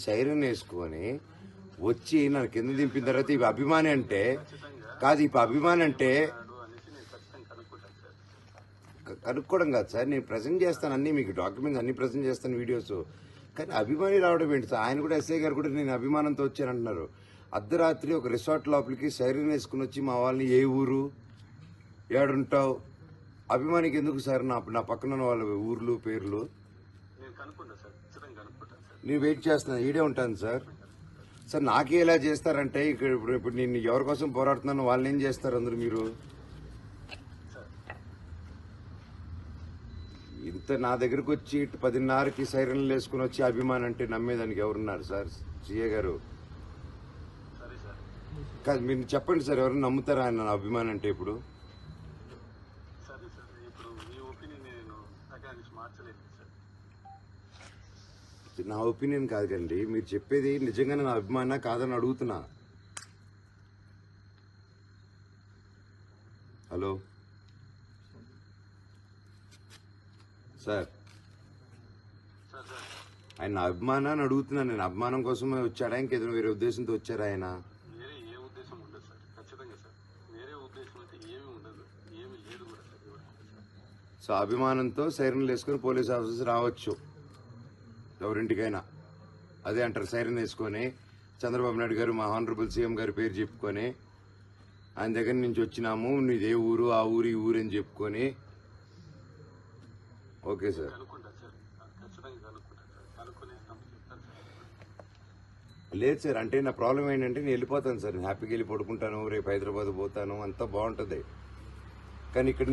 Siren వేసుకొని వచ్చి నన్ను కింద దింపిన తర్వాత ఇవి అభిమాని అంటే కాదు, ఇప్పుడు అభిమాని అంటే కనుక్కోవడం కాదు సార్. నేను ప్రజెంట్ చేస్తాను అన్ని, మీకు డాక్యుమెంట్స్ అన్ని ప్రజెంట్ చేస్తాను, వీడియోస్. కానీ అభిమాని రావడం ఏంటి సార్? ఆయన కూడా ఎస్ఐ గారు కూడా నేను అభిమానంతో వచ్చానంటున్నారు. అర్ధరాత్రి ఒక రిసార్ట్ లోపలికి సైరన్ వేసుకుని వచ్చి మా వాళ్ళని ఏ ఊరు ఏడుంటావు అభిమానికి ఎందుకు సార్? నా పక్కన ఉన్న వాళ్ళ ఊర్లు పేర్లు నేను వెయిట్ చేస్తున్నాను, ఈడే ఉంటాను సార్. సార్ నాకే ఇలా చేస్తారంటే ఇక్కడ ఇప్పుడు నేను ఎవరి కోసం పోరాడుతున్నాను, వాళ్ళని ఏం చేస్తారు అందరూ? మీరు ఇంత నా దగ్గరకు వచ్చి 10:30కి సైరన్లు వేసుకుని వచ్చి అభిమాన్ అంటే నమ్మేదానికి ఎవరున్నారు సార్? సిఏ గారు కాదు, మీరు చెప్పండి సార్, ఎవరైనా నమ్ముతారా ఆయన నా అభిమాన్ అంటే? ఇప్పుడు నా ఒపీనియన్ కాదు కండి, మీరు చెప్పేది నిజంగానే నా అభిమాన కాదని అడుగుతున్నా. హలో సార్, ఆయన నా అభిమాన అని అడుగుతున్నా. నేను అభిమానం కోసమే వచ్చాడా, ఇంకేదైనా వేరే ఉద్దేశంతో వచ్చారా ఆయన? సో అభిమానంతో సైరన్లు వేసుకుని పోలీస్ ఆఫీసర్స్ రావచ్చు ఎవరింటికైనా, అదే అంటారు సైరన్ వేసుకొని. చంద్రబాబు నాయుడు గారు, మా హానరబుల్ సీఎం గారి పేరు చెప్పుకొని, ఆయన దగ్గర నుంచి వచ్చినాము, నీదే ఊరు, ఆ ఊరు, ఈ ఊరు అని చెప్పుకొని. Okay sir. లేదు సార్, అంటే నా ప్రాబ్లం ఏంటంటే నేను వెళ్ళిపోతాను సార్, నేను హ్యాపీగా వెళ్ళి పడుకుంటాను, రేపు హైదరాబాద్ పోతాను, అంతా బాగుంటుంది. కానీ ఇక్కడ